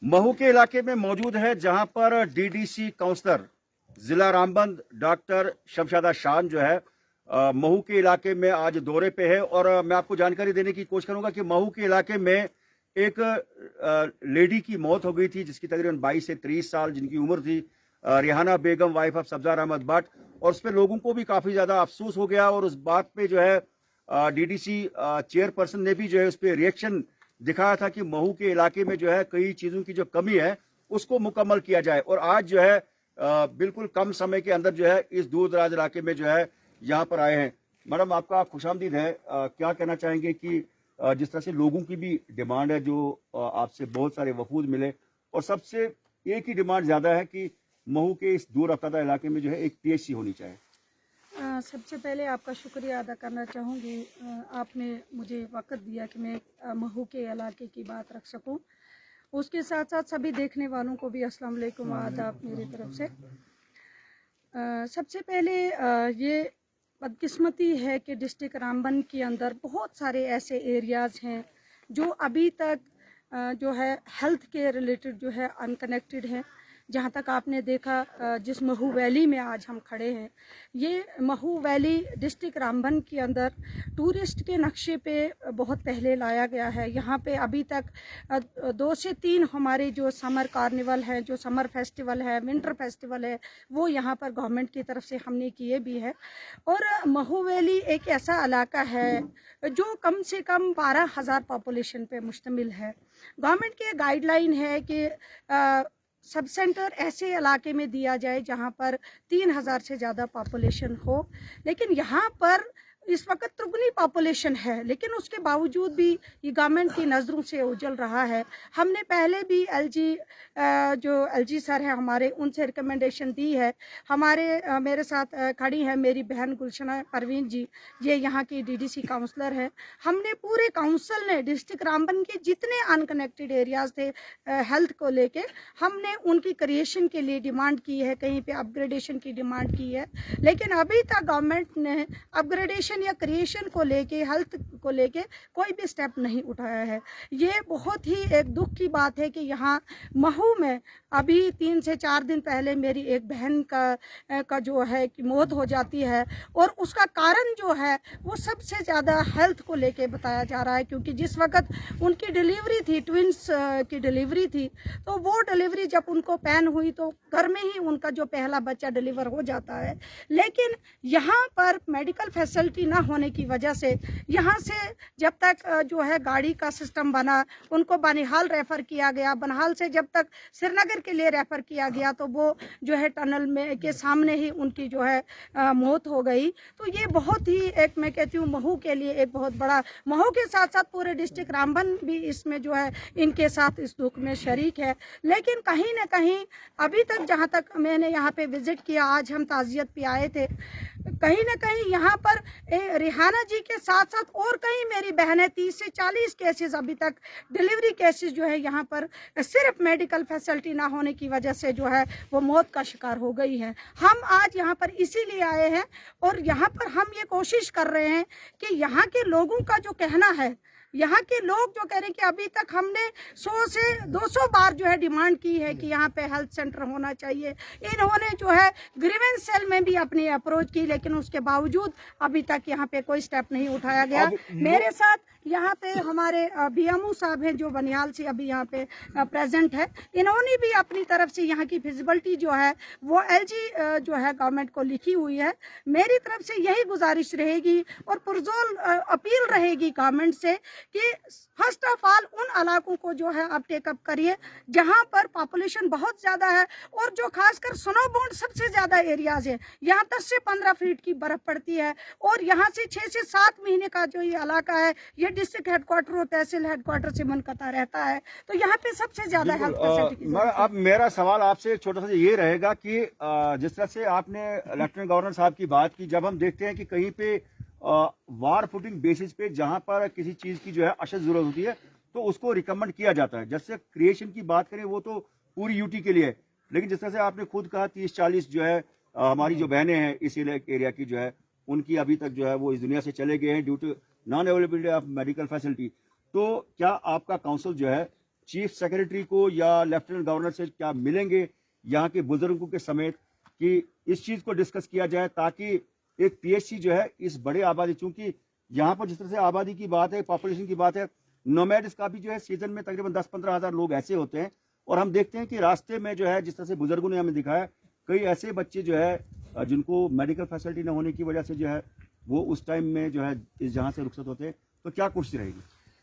महू के इलाके में मौजूद है जहां पर डीडीसी काउंसलर जिला रामबंद डॉक्टर शमशादा शान जो है महू के इलाके में आज दौरे पे है। और मैं आपको जानकारी देने की कोशिश करूंगा कि महू के इलाके में एक लेडी की मौत हो गई थी जिसकी तकरीबन 22 से 30 साल जिनकी उम्र थी, रिहाना बेगम वाइफ ऑफ सब्जार अहमद भट्ट। और उस पर लोगों को भी काफी ज्यादा अफसोस हो गया और उस बात पे जो है डीडीसी चेयरपर्सन ने भी जो है उस पर रिएक्शन दिखाया था कि महू के इलाके में जो है कई चीजों की जो कमी है उसको मुकम्मल किया जाए। और आज जो है बिल्कुल कम समय के अंदर जो है इस दूर दराज इलाके में जो है यहाँ पर आए हैं। मैडम आपका खुशामदीद है। क्या कहना चाहेंगे कि जिस तरह से लोगों की भी डिमांड है, जो आपसे बहुत सारे वफूद मिले और सबसे एक ही डिमांड ज्यादा है कि महू के इस दूर अफ्तादा इलाके में जो है एक पीएचसी होनी चाहिए। सबसे पहले आपका शुक्रिया अदा करना चाहूँगी, आपने मुझे वक्त दिया कि मैं महू के इलाके की बात रख सकूं। उसके साथ साथ सभी देखने वालों को भी अस्सलाम वालेकुम आदाब मेरी तरफ से। सबसे पहले ये बदकिस्मती है कि डिस्ट्रिक्ट रामबन के अंदर बहुत सारे ऐसे एरियाज़ हैं जो अभी तक जो है हेल्थ के रिलेटेड जो है अनकनेक्टेड हैं। जहाँ तक आपने देखा जिस महू वैली में आज हम खड़े हैं, ये महू वैली डिस्ट्रिक्ट रामबन के अंदर टूरिस्ट के नक्शे पे बहुत पहले लाया गया है। यहाँ पे अभी तक 2 से 3 हमारे जो समर कार्निवल है, जो समर फेस्टिवल है, विंटर फेस्टिवल है, वो यहाँ पर गवर्नमेंट की तरफ से हमने किए भी है। और महू वैली एक ऐसा इलाका है जो कम से कम 12,000 पॉपुलेशन पे मुश्तमिल है। गवर्नमेंट की गाइडलाइन है कि सब सेंटर ऐसे इलाके में दिया जाए जहां पर 3,000 से ज़्यादा पॉपुलेशन हो, लेकिन यहाँ पर इस वक्त दुगनी पॉपुलेशन है, लेकिन उसके बावजूद भी ये गवर्नमेंट की नज़रों से उजल रहा है। हमने पहले भी जो एलजी सर हैं हमारे, उनसे रिकमेंडेशन दी है। हमारे मेरे साथ खड़ी हैं मेरी बहन गुलशना परवीन जी, ये यहाँ की डीडीसी काउंसलर हैं। हमने पूरे काउंसिल ने डिस्ट्रिक्ट रामबन के जितने अनकनेक्टेड एरियाज़ थे हेल्थ को लेके, हमने उनकी क्रिएशन के लिए डिमांड की है, कहीं पे अपग्रेडेशन की डिमांड की है, लेकिन अभी तक गवर्नमेंट ने अपग्रेडेशन या क्रिएशन को लेके, हेल्थ को लेके कोई भी स्टेप नहीं उठाया है। ये बहुत ही एक दुख की बात है कि यहाँ महू में अभी 3 से 4 दिन पहले मेरी एक बहन का जो है कि मौत हो जाती है, और उसका कारण जो है वो सबसे ज़्यादा हेल्थ को लेके बताया जा रहा है। क्योंकि जिस वक्त उनकी डिलीवरी थी, ट्विंस की डिलीवरी थी, तो वो डिलीवरी जब उनको पैन हुई तो घर में ही उनका जो पहला बच्चा डिलीवर हो जाता है। लेकिन यहाँ पर मेडिकल फैसिलिटी ना होने की वजह से यहाँ से जब तक जो है गाड़ी का सिस्टम बना, उनको बनिहाल रेफ़र किया गया, बनिहाल से जब तक श्रीनगर के लिए रेफ़र किया गया तो वो जो है टनल में के सामने ही उनकी जो है मौत हो गई। तो ये बहुत ही एक, मैं कहती हूँ महू के लिए एक बहुत बड़ा, महू के साथ साथ पूरे डिस्ट्रिक्ट रामबन भी इसमें जो है इनके साथ इस दुख में शरीक है। लेकिन कहीं ना कहीं अभी तक जहाँ तक मैंने यहाँ पे विज़िट किया, आज हम ताज़ियत पे आए थे, कहीं ना कहीं यहाँ पर रिहाना जी के साथ साथ और कई मेरी बहनें 30 से 40 केसेस अभी तक डिलीवरी केसेस जो है यहाँ पर सिर्फ मेडिकल फैसिलिटी ना होने की वजह से जो है वो मौत का शिकार हो गई है। हम आज यहाँ पर इसीलिए आए हैं और यहाँ पर हम ये कोशिश कर रहे हैं कि यहाँ के लोगों का जो कहना है, यहाँ के लोग जो कह रहे हैं कि अभी तक हमने 100 से 200 बार जो है डिमांड की है कि यहाँ पे हेल्थ सेंटर होना चाहिए। इन्होंने जो है ग्रीवेंस सेल में भी अपनी अप्रोच की, लेकिन उसके बावजूद अभी तक यहाँ पे कोई स्टेप नहीं उठाया गया। मेरे साथ यहाँ पे हमारे बीएमओ साहब हैं जो बनिहाल से अभी यहाँ पे प्रेजेंट है। इन्होंने भी अपनी तरफ से यहाँ की फिजिबिलिटी जो है वो एलजी जो है गवर्नमेंट को लिखी हुई है। मेरी तरफ से यही गुजारिश रहेगी और पुरजोर अपील रहेगी गवर्नमेंट से कि फर्स्ट ऑफ ऑल उन इलाकों को जो है आप टेकअप करिए जहां पर पॉपुलेशन बहुत ज़्यादा है और जो खासकर स्नोबाउंड सबसे ज़्यादा एरियाज है। यहाँ 10 से 15 फीट की बर्फ़ पड़ती है और यहाँ से 6 से 7 महीने का जो ये इलाका है ये डिस्ट्रिक्ट हेडक्वार्टर और तहसील हेडक्वार्टर से मुनक़ता रहता है। तो यहाँ पे सबसे ज़्यादा हेल्थ फैसिलिटी। अब मेरा सवाल आपसे छोटा सा ये रहेगा कि जिस तरह से आपने लेफ्टिनेंट गवर्नर साहब की बात की, जब हम देखते हैं कि कहीं पे वार फुटिंग बेसिस पे जहां पर किसी चीज की जो है अशद जरूरत होती है तो उसको रिकमेंड किया जाता है। जैसे क्रिएशन की बात करें वो तो पूरी यूटी के लिए है, लेकिन जिस तरह से आपने खुद कहा 30-40 जो है हमारी जो बहनें हैं इस एरिया की जो है उनकी अभी तक जो है वो इस दुनिया से चले गए हैं due to non availability of medical facility. तो क्या आपका काउंसिल जो है चीफ सेक्रेटरी को या लेफ्टिनेंट गवर्नर से क्या मिलेंगे यहाँ के बुजुर्गों के समेत कि इस चीज को डिस्कस किया जाए, ताकि एक पीएचसी जो है इस बड़े आबादी, चूंकि यहाँ पर जिस तरह से आबादी की बात है, पॉपुलेशन की बात है, नोमैड्स का भी जो है सीजन में तकरीबन 10-15 हज़ार लोग ऐसे होते हैं। और हम देखते हैं कि रास्ते में जो है जिस तरह से बुजुर्गों ने हमें दिखाया, कई ऐसे बच्चे जो है जिनको मेडिकल फैसिलिटी न होने की वजह से जो है वो उस टाइम में जो है इस जहाँ से रुखसत होते हैं। तो क्या कोशिश रहेगी?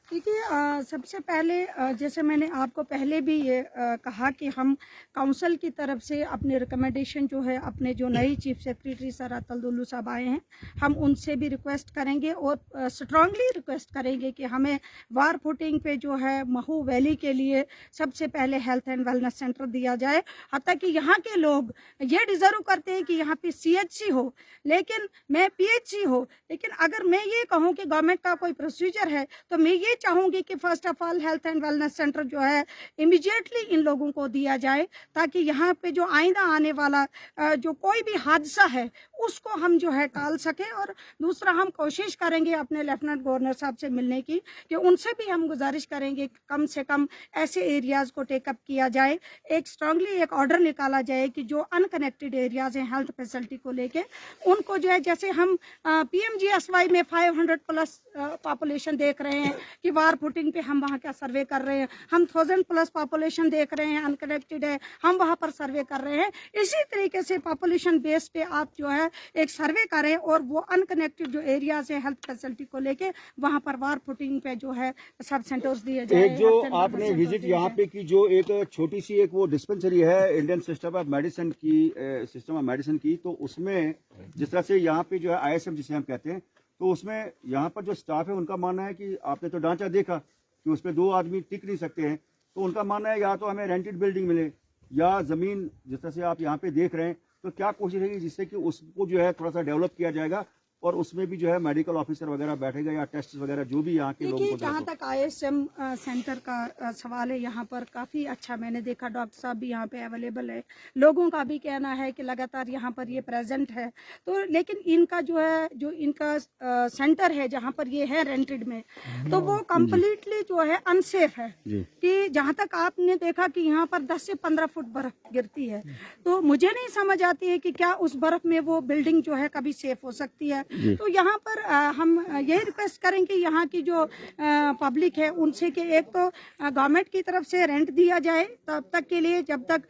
देखिए, सबसे पहले जैसे मैंने आपको पहले भी ये कहा कि हम काउंसिल की तरफ से अपने रिकमेंडेशन जो है, अपने जो नई chief secretary sir Atul Dullu साहब आए हैं, हम उनसे भी रिक्वेस्ट करेंगे और स्ट्रांगली रिक्वेस्ट करेंगे कि हमें वार फुटिंग पे जो है महू वैली के लिए सबसे पहले हेल्थ एंड वेलनेस सेंटर दिया जाए। हालांकि कि यहाँ के लोग ये डिजर्व करते हैं कि यहाँ पे CHC हो, लेकिन मैं PHC हो। लेकिन अगर मैं ये कहूँ कि गवर्नमेंट का कोई प्रोसीजर है, तो मैं ये चाहूंगी कि first of all health and wellness centre जो है इमीडिएटली इन लोगों को दिया जाए, ताकि यहाँ पे जो आइंदा आने वाला जो कोई भी हादसा है उसको हम जो है टाल सके। और दूसरा, हम कोशिश करेंगे अपने लेफ्टिनेंट गवर्नर साहब से मिलने की, कि उनसे भी हम गुजारिश करेंगे कि कम से कम ऐसे एरियाज को टेकअप किया जाए, एक स्ट्रांगली एक ऑर्डर निकाला जाए कि जो अनकनेक्टेड एरियाज हैं हेल्थ फैसिलिटी को लेके, उनको जो है, जैसे हम PMGSY में 500+ पॉपुलेशन देख रहे हैं कि वार फुटिंग पे हम वहाँ का सर्वे कर रहे हैं, हम 1000+ पॉपुलेशन देख रहे हैं अनकनेक्टेड है, हम वहाँ पर सर्वे कर रहे हैं। इसी तरीके से पॉपुलेशन बेस पे आप जो है एक सर्वे करें और वो अनकनेक्टेड जो एरियाज है हेल्थ फैसिलिटी को लेके वहाँ पर वार फुटिंग पे जो है सब सेंटर्स दिए जाए। एक जो आपने विजिट यहाँ पे की, जो एक छोटी सी एक वो डिस्पेंसरी है इंडियन सिस्टम ऑफ मेडिसिन की, तो उसमें जिस तरह से यहाँ पे जो है ISM जिसे हम कहते हैं, तो उसमें यहाँ पर जो स्टाफ है उनका मानना है कि आपने तो ढांचा देखा कि उसमें 2 आदमी टिक नहीं सकते हैं, तो उनका मानना है या तो हमें रेंटेड बिल्डिंग मिले या ज़मीन जिस तरह से आप यहाँ पे देख रहे हैं, तो क्या कोशिश रहेगी जिससे कि उसको जो है थोड़ा सा डेवलप किया जाएगा और उसमें भी जो है मेडिकल ऑफिसर वगैरह बैठेगा या टेस्ट वगैरह जो भी यहाँ के लोगों को। जहाँ तक ISM सेंटर का सवाल है, यहाँ पर काफ़ी अच्छा मैंने देखा, डॉक्टर साहब भी यहाँ पे अवेलेबल है, लोगों का भी कहना है कि लगातार यहाँ पर ये प्रेजेंट है। तो लेकिन इनका जो है, जो इनका सेंटर है जहाँ पर ये है रेंटेड में, तो वो कम्प्लीटली जो है अनसेफ है। कि जहाँ तक आपने देखा कि यहाँ पर 10 से 15 फुट बर्फ गिरती है, तो मुझे नहीं समझ आती है कि क्या उस बर्फ में वो बिल्डिंग जो है कभी सेफ हो सकती है। तो यहाँ पर हम यही रिक्वेस्ट करेंगे यहाँ की जो पब्लिक है उनसे कि एक तो गवर्नमेंट की तरफ से रेंट दिया जाए तब तक के लिए, जब तक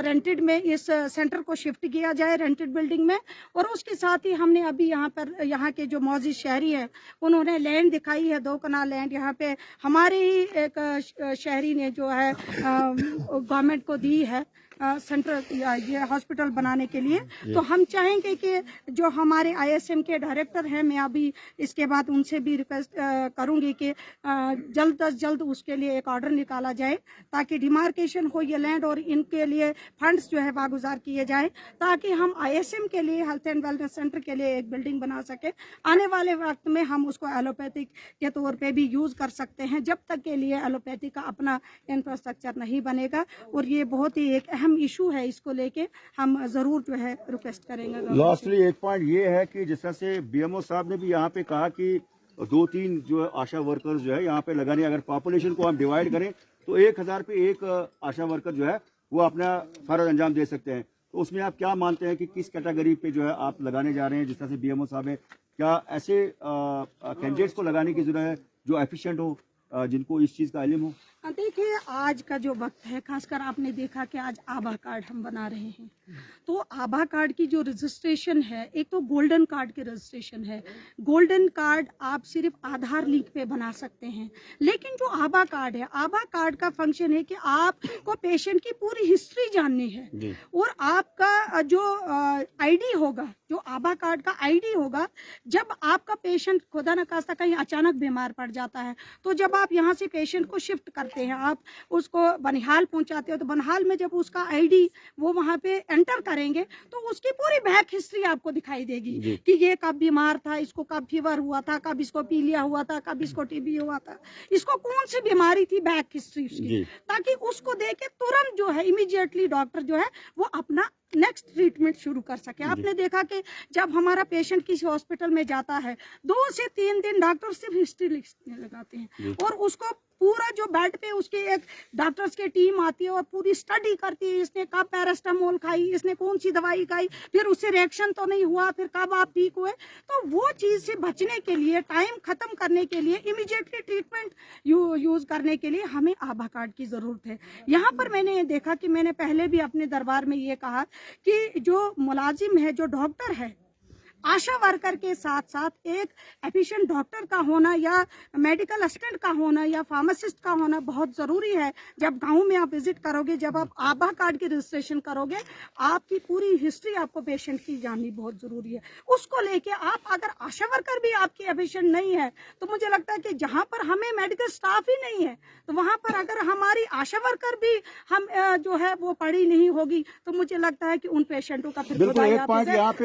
रेंटेड में इस सेंटर को शिफ्ट किया जाए रेंटेड बिल्डिंग में। और उसके साथ ही हमने अभी यहाँ पर यहाँ के जो मौजूद शहरी है उन्होंने लैंड दिखाई है, 2 कनाल लैंड यहाँ पे हमारे ही एक शहरी ने जो है गवर्नमेंट को दी है सेंटर ये हॉस्पिटल बनाने के लिए। तो हम चाहेंगे कि जो हमारे ISM के डायरेक्टर हैं, मैं अभी इसके बाद उनसे भी रिक्वेस्ट करूंगी कि जल्द से जल्द उसके लिए एक ऑर्डर निकाला जाए, ताकि डिमार्केशन हो ये लैंड और इनके लिए फंड्स जो है वागुजार किए जाए, ताकि हम ISM के लिए हेल्थ एंड वेलनेस सेंटर के लिए एक बिल्डिंग बना सके। आने वाले वक्त में हम उसको एलोपैथिक के तौर पे भी यूज कर सकते हैं, जब तक के लिए एलोपैथी का अपना इंफ्रास्ट्रक्चर नहीं बनेगा। और ये बहुत ही एक अहम इशू है, इसको लेके हम जरूर जो है रिक्वेस्ट करेंगे। लास्टली एक पॉइंट ये है कि जिस तरह से BMO साहब ने भी यहाँ पे कहा कि 2-3 जो आशा वर्कर्स जो है यहाँ पे लगाने, अगर पॉपुलेशन को हम डिवाइड करें तो 1000 पे एक आशा वर्कर जो है वो अपना फर्ज अंजाम दे सकते हैं। तो उसमें आप क्या मानते हैं कि किस कैटेगरी पे जो है आप लगाने जा रहे हैं? जिस तरह से BMO साहब है, क्या ऐसे कैंडिडेट्स को लगाने की जरूरत है जो एफिशिएंट हो, जिनको इस चीज़ का इल्म हो? देखिए, आज का जो वक्त है, खासकर आपने देखा कि आज आभा कार्ड हम बना रहे हैं, तो आभा कार्ड की जो रजिस्ट्रेशन है, एक तो गोल्डन कार्ड की रजिस्ट्रेशन है। गोल्डन कार्ड आप सिर्फ आधार लिंक पे बना सकते हैं, लेकिन जो आभा कार्ड है, आभा कार्ड का फंक्शन है कि आपको पेशेंट की पूरी हिस्ट्री जाननी है और आपका जो ID होगा, जो आभा कार्ड का ID होगा, जब आपका पेशेंट खुदा न खास्ता कहीं अचानक बीमार पड़ जाता है, तो जब आप यहाँ से पेशेंट को शिफ्ट करते हैं, आप उसको बनिहाल पहुंचाते हो, तो बनिहाल में जब उसका ID वो वहां पे एंटर करेंगे तो उसकी पूरी बैक हिस्ट्री आपको दिखाई देगी कि ये कब बीमार था, इसको कब फीवर हुआ था, कब इसको पीलिया हुआ था, कब इसको TB हुआ था, इसको कौन सी बीमारी थी, बैक हिस्ट्री उसकी, ताकि उसको देख के तुरंत जो है इमीडिएटली डॉक्टर जो है वो अपना नेक्स्ट ट्रीटमेंट शुरू कर सके। आपने देखा कि जब हमारा पेशेंट किसी हॉस्पिटल में जाता है 2 से 3 दिन डॉक्टर सिर्फ हिस्ट्री लिखने लगाते हैं और उसको पूरा जो बेड पे उसकी एक डॉक्टर्स की टीम आती है और पूरी स्टडी करती है, इसने कब पैरास्टामोल खाई, इसने कौन सी दवाई खाई, फिर उससे रिएक्शन तो नहीं हुआ, फिर कब आप ठीक हुए। तो वो चीज से बचने के लिए, टाइम खत्म करने के लिए, इमीडिएटली ट्रीटमेंट यूज करने के लिए हमें आभा कार्ड की जरूरत है। यहाँ पर मैंने देखा कि मैंने पहले भी अपने दरबार में ये कहा कि जो मुलाजिम है, जो डॉक्टर है, आशा वर्कर के साथ साथ एक एफिशिएंट डॉक्टर का होना या मेडिकल असिस्टेंट का होना या फार्मासिस्ट का होना बहुत जरूरी है। जब गांव में आप विजिट करोगे, जब आप आभा कार्ड की रजिस्ट्रेशन करोगे, आपकी पूरी हिस्ट्री आपको पेशेंट की जाननी बहुत जरूरी है। उसको लेके आप अगर आशा वर्कर भी आपकी एफिशिएंट नहीं है तो मुझे लगता है कि जहां पर हमें मेडिकल स्टाफ ही नहीं है तो वहां पर अगर हमारी आशा वर्कर भी हम जो है वो पढ़ी नहीं होगी तो मुझे लगता है कि उन पेशेंटों का फिर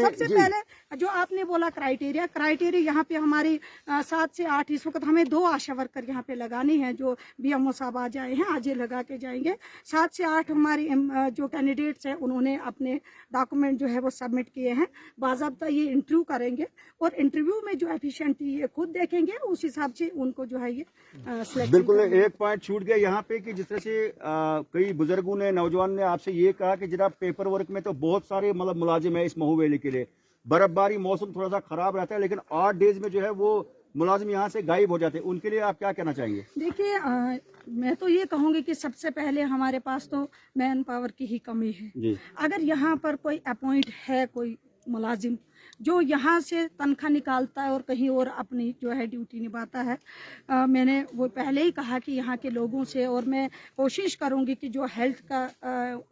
सबसे पहले जो आपने बोला क्राइटेरिया यहाँ पे हमारी 7 से 8 इस वक्त हमें 2 आशा वर्कर यहाँ पे लगानी है जो बीएमओ साहब आज आए हैं, आज ये लगा के जाएंगे। 7 से 8 हमारी जो कैंडिडेट्स हैं उन्होंने अपने डॉक्यूमेंट जो है वो सबमिट किए हैं। बाज़ाब्ता ये इंटरव्यू करेंगे और इंटरव्यू में जो एफिशिएंटी ये खुद देखेंगे, उस हिसाब से उनको जो है ये सिलेक्ट। बिल्कुल एक पॉइंट छूट गया यहाँ पे कि जिस तरह से कई बुजुर्गों ने, नौजवान ने आपसे ये कहा कि जनाब पेपर वर्क में तो बहुत सारे मतलब मुलाजिम है इस महू वैली के लिए, बर्फबारी मौसम थोड़ा सा खराब रहता है लेकिन 8 डेज में जो है वो मुलाजिम यहाँ से गायब हो जाते हैं, उनके लिए आप क्या कहना चाहेंगे? देखिए मैं तो ये कहूँगी कि सबसे पहले हमारे पास तो मैन पावर की ही कमी है जी। अगर यहाँ पर कोई अपॉइंट है, कोई मुलाजिम जो यहाँ से तनख्वाह निकालता है और कहीं और अपनी जो है ड्यूटी निभाता है, मैंने वो पहले ही कहा कि यहाँ के लोगों से, और मैं कोशिश करूँगी कि जो हेल्थ का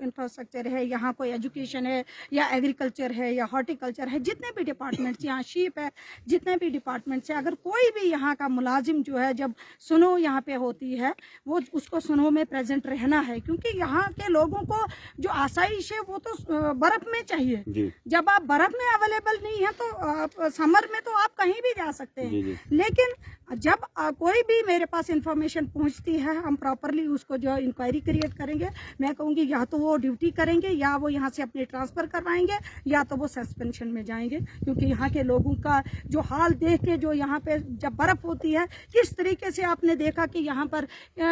इंफ्रास्ट्रक्चर है, यहाँ कोई एजुकेशन है या एग्रीकल्चर है या हॉर्टिकल्चर है, जितने भी डिपार्टमेंट्स, यहाँ शीप है, जितने भी डिपार्टमेंट्स है, अगर कोई भी यहाँ का मुलाजिम जो है जब स्नो यहाँ पे होती है वो उसको स्नो में प्रेजेंट रहना है, क्योंकि यहाँ के लोगों को जो आसाइश है वो तो बर्फ में चाहिए। जब आप बर्फ में अवेलेबल नहीं है तो समर में तो आप कहीं भी जा सकते हैं, लेकिन जब कोई भी मेरे पास इंफॉर्मेशन पहुंचती है हम प्रॉपरली उसको जो इंक्वायरी क्रिएट करेंगे। मैं कहूँगी या तो वो ड्यूटी करेंगे या वो यहाँ से अपने ट्रांसफर करवाएंगे या तो वो सस्पेंशन में जाएंगे, क्योंकि यहाँ के लोगों का जो हाल देख के, जो यहाँ पे जब बर्फ होती है किस तरीके से आपने देखा कि यहाँ पर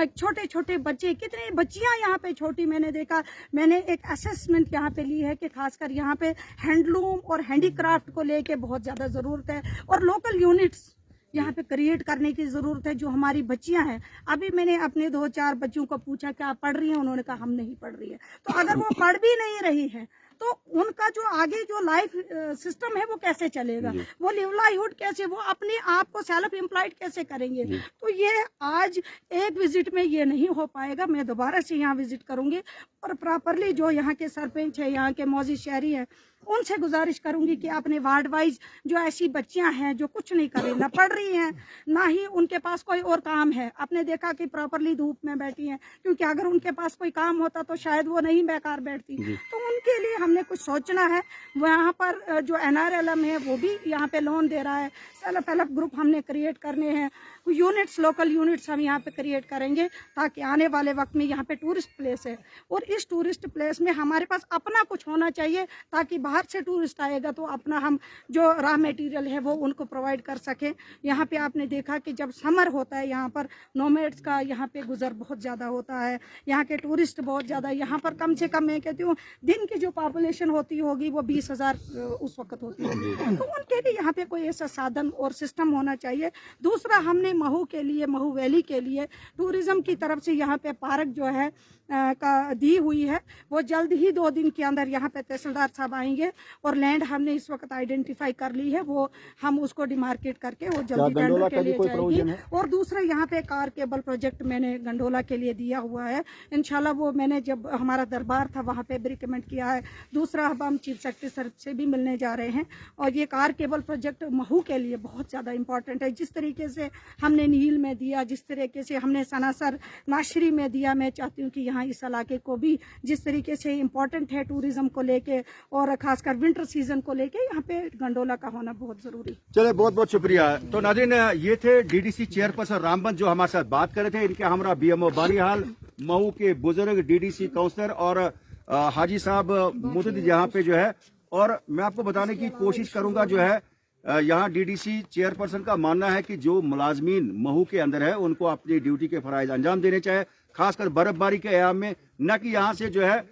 छोटे छोटे बच्चे, कितनी बच्चियाँ यहाँ पे छोटी, मैंने देखा, मैंने एक असेसमेंट यहाँ पे ली है कि खासकर यहाँ पे हैंडलूम और हैंडीक्राफ्ट को लेके बहुत ज़्यादा ज़रूरत है और लोकल यूनिट्स यहाँ पे क्रिएट करने की जरूरत है। जो हमारी बच्चियां हैं, अभी मैंने अपने 2-4 बच्चों को पूछा कि आप पढ़ रही हैं, उन्होंने कहा हम नहीं पढ़ रही है। तो अगर वो पढ़ भी नहीं रही है तो उनका जो आगे जो लाइफ सिस्टम है वो कैसे चलेगा, वो लिवलाइहुड कैसे, वो अपने आप को सेल्फ एम्प्लॉयड कैसे करेंगे। तो ये आज एक विजिट में ये नहीं हो पाएगा। मैं दोबारा से यहाँ विजिट करूंगी और प्रॉपरली जो यहाँ के सरपंच है, यहाँ के मौजूद शहरी है, उनसे गुजारिश करूंगी कि अपने वार्ड वाइज जो ऐसी बच्चियां हैं जो कुछ नहीं कर रही, ना पढ़ रही हैं, ना ही उनके पास कोई और काम है, आपने देखा कि प्रॉपरली धूप में बैठी हैं, क्योंकि अगर उनके पास कोई काम होता तो शायद वो नहीं बेकार बैठती। तो उनके लिए हमने कुछ सोचना है। वहाँ पर जो NRLM है वो भी यहाँ पे लोन दे रहा है, सेल्फ हेल्प ग्रुप हमने क्रिएट करने हैं, यूनिट्स, लोकल यूनिट्स हम यहाँ पे क्रिएट करेंगे ताकि आने वाले वक्त में यहाँ पे टूरिस्ट प्लेस है और इस टूरिस्ट प्लेस में हमारे पास अपना कुछ होना चाहिए ताकि बाहर से टूरिस्ट आएगा तो अपना हम जो रॉ मटेरियल है वो उनको प्रोवाइड कर सके। यहाँ पे आपने देखा कि जब समर होता है यहाँ पर नोमैड्स का यहाँ पे गुजर बहुत ज़्यादा होता है, यहाँ के टूरिस्ट बहुत ज़्यादा, यहाँ पर कम से कम मैं कहती हूँ दिन की जो पॉपुलेशन होती होगी वो 20,000 उस वक्त होती है। तो उनके लिए यहाँ पे कोई ऐसा साधन और सिस्टम होना चाहिए। दूसरा, हमने महू के लिए, महू वैली के लिए टूरिज्म की तरफ से यहाँ पे पार्क जो है का दी हुई है, वो जल्द ही 2 दिन के अंदर यहाँ पे तहसीलदार साहब आएंगे और लैंड हमने इस वक्त आइडेंटिफाई कर ली है, वो हम उसको डिमार्केट करके वो जल्दी टेंडर के लिए जाएगी। और दूसरा, यहाँ पे कार केबल प्रोजेक्ट मैंने गंडोला के लिए दिया हुआ है, इंशाल्लाह वो मैंने जब हमारा दरबार था वहाँ पे भी रिकमेंड किया है। दूसरा, अब हम चीफ सेक्रेटरी सर से भी मिलने जा रहे हैं और ये कार केबल प्रोजेक्ट महू के लिए बहुत ज़्यादा इंपॉर्टेंट है। जिस तरीके से हमने नील में दिया, जिस तरीके से हमने सनासर नाशरी में दिया, मैं चाहती हूँ कि यहाँ इस इलाके को भी जिस तरीके से इम्पोर्टेंट है टूरिज्म को लेके और खासकर विंटर सीजन को लेके, यहाँ पे गंडोला का होना बहुत जरूरी। चले, बहुत बहुत शुक्रिया। तो नाज़रीन, ये थे DDC चेयरपर्सन रामबंद जो हमारे साथ बात कर रहे थे। इनके हमरा BMO बानिहाल, महू के बुजुर्ग DDC काउंसलर और हाजी साहब मुतद यहाँ पे जो है, और मैं आपको बताने की कोशिश करूंगा जो है, यहाँ डीडीसी चेयरपर्सन का मानना है कि जो मुलाजमीन महू के अंदर है उनको अपनी ड्यूटी के फराइज अंजाम देने चाहिए, खासकर बर्फबारी के अयाम में, न कि यहाँ से जो है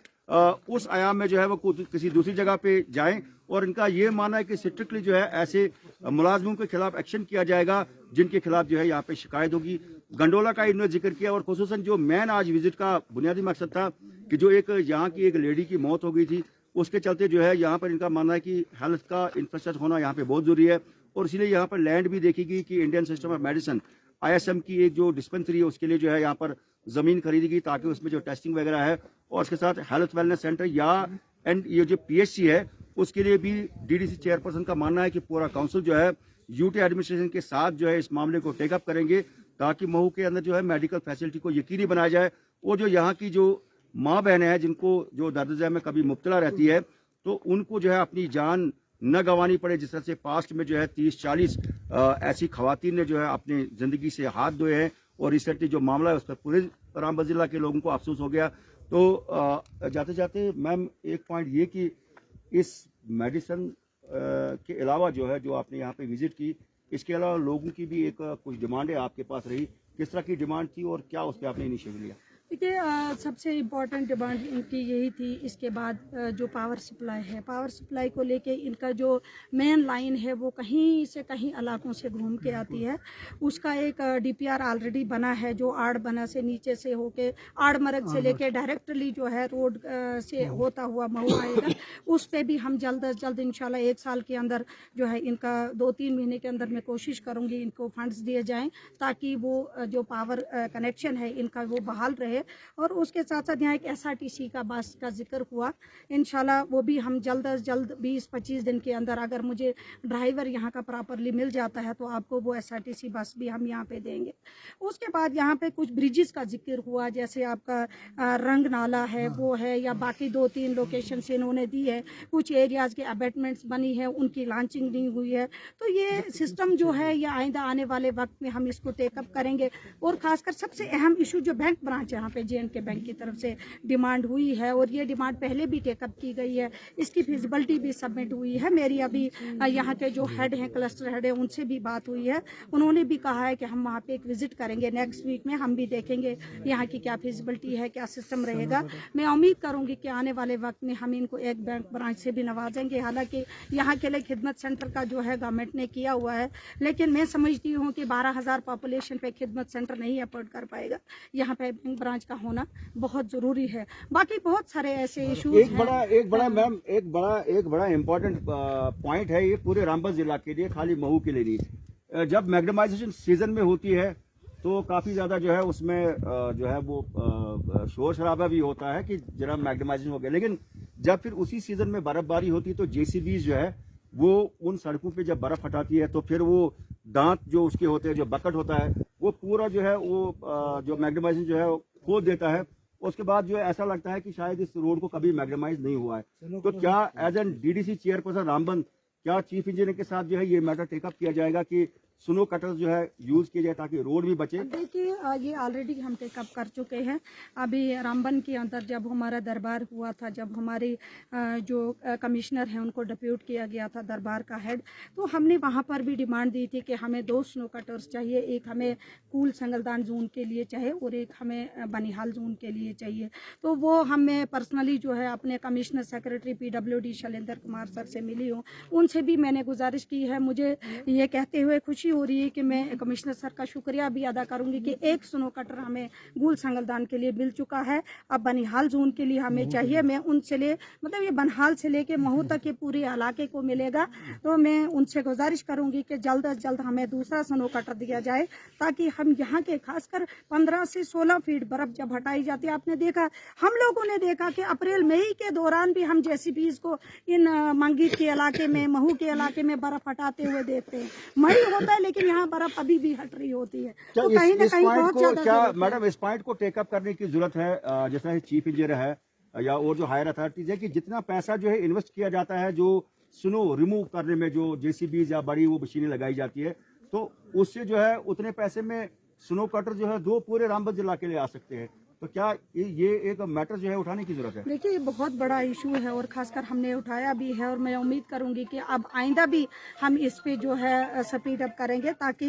उस आयाम में जो है वो किसी दूसरी जगह पे जाएं। और इनका ये मानना है कि स्ट्रिक्टली जो है ऐसे मुलाजमों के खिलाफ एक्शन किया जाएगा जिनके खिलाफ जो है यहाँ पे शिकायत होगी। गंडोला का इन्होंने जिक्र किया, और खुसूसन जो मैन आज विजिट का बुनियादी मकसद था कि जो एक यहाँ की एक लेडी की मौत हो गई थी, उसके चलते जो है यहाँ पर इनका मानना है कि हेल्थ का इंफ्रास्ट्रक्चर होना यहाँ पे बहुत जरूरी है। और इसीलिए यहाँ पर लैंड भी देखी गई कि Indian system of medicine ISM की एक जो डिस्पेंसरी है उसके लिए जो है यहाँ पर जमीन खरीदी गई ताकि उसमें जो टेस्टिंग वगैरह है, और उसके साथ हेल्थ वेलनेस सेंटर या एंड ये जो PHC है उसके लिए भी डीडीसी चेयरपर्सन का मानना है कि पूरा काउंसिल जो है यूटी एडमिनिस्ट्रेशन के साथ जो है इस मामले को टेकअप करेंगे ताकि महू के अंदर जो है मेडिकल फैसिलिटी को यकीनी बनाया जाए। और जो यहाँ की जो माँ बहनें हैं जिनको जो दर्द में कभी मुब्तला रहती है, तो उनको जो है अपनी जान न गंवानी पड़े। जिस तरह से पास्ट में जो है 30-40 ऐसी खवातीन ने जो है अपनी जिंदगी से हाथ धोए हैं, और रिसेंटली जो मामला है उस पर पूरे रामबन जिला के लोगों को अफसोस हो गया। तो जाते जाते मैम एक पॉइंट ये कि इस मेडिसिन के अलावा जो है जो आपने यहाँ पे विजिट की, इसके अलावा लोगों की भी एक कुछ डिमांड है आपके पास रही, किस तरह की डिमांड थी और क्या उस पर आपने इनिशिएटिव लिया? देखिए, सबसे इम्पोर्टेंट डिमांड इनकी यही थी। इसके बाद जो पावर सप्लाई है, पावर सप्लाई को लेके इनका जो मेन लाइन है वो कहीं से कहीं इलाकों से घूम के आती है। उसका एक DPR ऑलरेडी बना है जो आड़बना से नीचे से होके आड़मरग से लेके डायरेक्टली जो है रोड से होता हुआ महू आएगा। उस पर भी हम जल्द अज जल्द इंशाल्लाह 1 साल के अंदर जो है इनका 2-3 महीने के अंदर मैं कोशिश करूँगी इनको फंड्स दिए जाएँ ताकि वो जो पावर कनेक्शन है इनका वो बहाल रहे। और उसके साथ साथ यहाँ एक SRTC का बस का जिक्र हुआ, इंशाल्लाह वो भी हम जल्द अज जल्द 20-25 दिन के अंदर अगर मुझे ड्राइवर यहाँ का प्रॉपरली मिल जाता है तो आपको वो SRTC बस भी हम यहाँ पे देंगे। उसके बाद यहाँ पे कुछ ब्रिजेस का जिक्र हुआ, जैसे आपका रंग नाला है वो है, या बाकी 2-3 लोकेशन से इन्होंने दी है। कुछ एरियाज़ के अबेटमेंट्स बनी है, उनकी लॉन्चिंग नहीं हुई है। तो ये सिस्टम जो है ये आइंदा आने वाले वक्त में हम इसको टेकअप करेंगे। और खासकर सबसे अहम इशू जो बैंक ब्रांच यहाँ पे JNK बैंक की तरफ से डिमांड हुई है, और ये डिमांड पहले भी टेकअप की गई है, इसकी फिजिबिलिटी भी सबमिट हुई है। मेरी अभी यहाँ के जो हेड हैं, क्लस्टर हेड है, उनसे भी बात हुई है। उन्होंने भी कहा है कि हम वहाँ पे एक विजिट करेंगे नेक्स्ट वीक में, हम भी देखेंगे यहाँ की क्या फिजिबिलिटी है, क्या सिस्टम रहेगा। मैं उम्मीद करूँगी कि आने वाले वक्त में हम इनको एक बैंक ब्रांच से भी नवाजेंगे। हालांकि यहाँ के लिए खिदमत सेंटर का जो है गवर्नमेंट ने किया हुआ है, लेकिन मैं समझती हूँ कि 12,000 पॉपुलेशन पे खिदमत सेंटर नहीं अफोर्ड कर पाएगा। यहाँ पे बैंक ब्रांच का होना बहुत जरूरी है। बाकी बहुत सारे ऐसे इश्यूज हैं। एक बड़ा इम्पोर्टेंट पॉइंट है ये पूरे रामबन जिला के लिए, खाली महू के लिए नहीं। जब मैग्नेमाइजेशन सीजन में होती है तो काफी ज्यादा जो है उसमें जो है वो शोर शराबा भी होता है कि जरा मैग्नेमाइजेशन हो गया, लेकिन जब फिर उसी सीजन में बर्फबारी होती है तो JCBs जो है वो उन सड़कों पे जब बर्फ हटाती है तो फिर वो दांत जो उसके होते हैं, जो बकेट होता है, वो पूरा जो है वो जो मैग्नेमाइजेशन जो है खोद देता है। उसके बाद जो है ऐसा लगता है कि शायद इस रोड को कभी मैग्नेमाइज नहीं हुआ है। तो क्या as an DDC chairperson Ramban, क्या चीफ इंजीनियर के साथ जो है ये मैटर टेकअप किया जाएगा कि स्नो कटर्स जो है यूज किए जाए ताकि रोड भी बचे? देखिए, ये ऑलरेडी हम टेकअप कर चुके हैं। अभी रामबन के अंदर जब हमारा दरबार हुआ था, जब हमारी जो कमिश्नर हैं उनको डिप्यूट किया गया था दरबार का हेड, तो हमने वहाँ पर भी डिमांड दी थी कि हमें 2 स्नो कटर्स चाहिए, एक हमें कूल संगलदान जोन के लिए चाहिए और एक हमें बनिहाल जोन के लिए चाहिए। तो वो हमें पर्सनली जो है अपने commissioner secretary PWD Shailendra Kumar sir से मिली हूँ, उनसे भी मैंने गुजारिश की है। मुझे ये कहते हुए खुशी हो रही है कि मैं कमिश्नर सर का शुक्रिया भी अदा करूंगी कि एक स्नो कटर हमें गूल संगलदान के लिए मिल चुका है। अब बनिहाल जोन के लिए हमें चाहिए। मैं उनसे मतलब ये बनहाल से लेके महू तक ये पूरे इलाके को मिलेगा। तो मैं उनसे गुजारिश करूंगी कि जल्द अज जल्द हमें दूसरा स्नो कटर दिया जाए ताकि हम यहाँ के खासकर 15 से 16 फीट बर्फ जब हटाई जाती है, आपने देखा, हम लोगों ने देखा कि अप्रैल मई के दौरान भी हम JCBs को इन मंगीत के इलाके में, महू के इलाके में बर्फ हटाते हुए देखते हैं। मई होता है लेकिन यहाँ बर्फ अभी भी हट रही होती है। तो कहीं ना कहीं बहुत ज्यादा मैडम इस पॉइंट को टेकअप करने की जरूरत है, जैसा चीफ इंजीनियर है या और जो हायर अथॉरिटीज है, कि जितना पैसा जो है इन्वेस्ट किया जाता है जो स्नो रिमूव करने में, जो JCBs या बड़ी वो मशीनें लगाई जाती है, तो उससे जो है उतने पैसे में स्नो कटर जो है 2 पूरे रामबन जिला के लिए आ सकते हैं। तो क्या ये एक मैटर जो है उठाने की जरूरत है? देखिए, ये बहुत बड़ा इशू है और खासकर हमने उठाया भी है, और मैं उम्मीद करूंगी कि अब आइंदा भी हम इस पे जो है स्पीड अप करेंगे, ताकि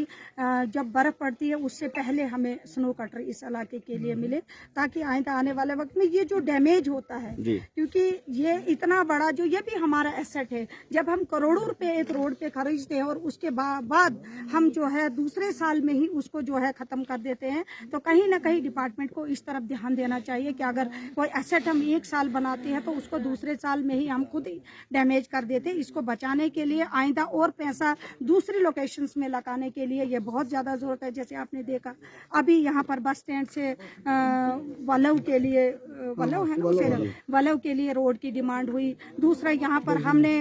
जब बर्फ पड़ती है उससे पहले हमें स्नो कटर इस इलाके के लिए मिले, ताकि आइंदा आने वाले वक्त में ये जो डैमेज होता है, क्योंकि ये इतना बड़ा जो ये भी हमारा एसेट है, जब हम करोड़ों रुपए एक रोड पे खरीदते हैं और उसके बाद हम जो है दूसरे साल में ही उसको जो है खत्म कर देते हैं, तो कहीं ना कहीं डिपार्टमेंट को इस तरफ ध्यान देना चाहिए कि अगर कोई एसेट हम एक साल बनाते हैं तो उसको दूसरे साल में ही हम खुद ही डैमेज कर देते हैं। इसको बचाने के लिए आइंदा और पैसा दूसरी लोकेशंस में लगाने के लिए ये बहुत ज़्यादा ज़रूरत है। जैसे आपने देखा अभी यहाँ पर बस स्टैंड से वलव के लिए वलव है ना, वलव के लिए रोड की डिमांड हुई। दूसरा यहाँ पर हमने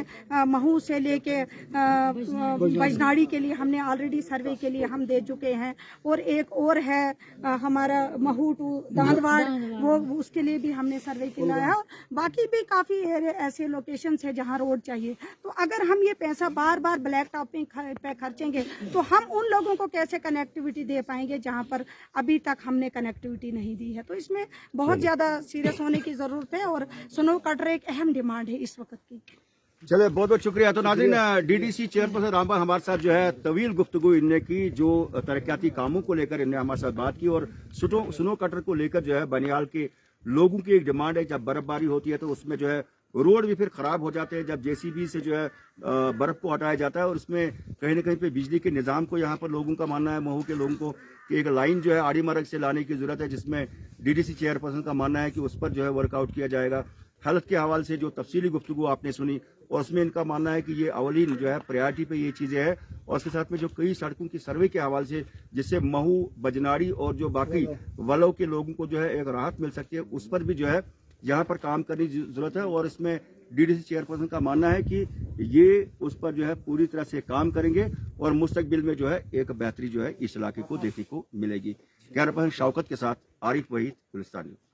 महू से लेके बजनाड़ी के लिए हमने ऑलरेडी सर्वे के लिए हम दे चुके हैं, और एक और है हमारा महू टू दांदवाड़, वो उसके लिए भी हमने सर्वे किया है। बाकी भी काफी ऐसे लोकेशंस है जहां रोड चाहिए। तो अगर हम ये पैसा बार बार ब्लैक टॉप पे खर्चेंगे तो हम उन लोगों को कैसे कनेक्टिविटी दे पाएंगे जहां पर अभी तक हमने कनेक्टिविटी नहीं दी है। तो इसमें बहुत ज्यादा सीरियस होने की जरूरत है, और स्नो कटर एक अहम डिमांड है इस वक्त की। चले, बहुत बहुत शुक्रिया। तो नाज़रीन, डीडीसी चेयरपर्सन रामबन हमारे साथ जो है तवील गुफ्तगू इनने की, जो तरक्याती कामों को लेकर इनने हमारे साथ बात की, और स्नो कटर को लेकर जो है बनियाल के लोगों की एक डिमांड है। जब बर्फबारी होती है तो उसमें जो है रोड भी फिर खराब हो जाते हैं, जब जेसीबी से जो है बर्फ को हटाया जाता है, और उसमें कहीं ना कहीं पे बिजली के निज़ाम को यहाँ पर लोगों का मानना है, महू के लोगों को, कि एक लाइन जो है आड़ी मरग से लाने की जरूरत है, जिसमें डीडीसी चेयरपर्सन का मानना है कि उस पर जो है वर्कआउट किया जाएगा। हेल्थ के हवाले से जो तफसीली गुफ्तगू आपने सुनी, और उसमें इनका मानना है कि ये अवलीन जो है प्रायोरिटी पे ये चीज़ें हैं, और उसके साथ में जो कई सड़कों की सर्वे के हवाले से, जिससे महू, बजनाड़ी और जो बाकी वलव के लोगों को जो है एक राहत मिल सकती है, उस पर भी जो है यहाँ पर काम करने की जरूरत है। और इसमें डीडीसी चेयरपर्सन का मानना है कि ये उस पर जो है पूरी तरह से काम करेंगे, और मुस्तकबिल में जो है एक बेहतरी जो है इस इलाके को देखने को मिलेगी। कैमरा पर्सन शौकत के साथ आरिफ वहीद, गुलिस्तान न्यूज़।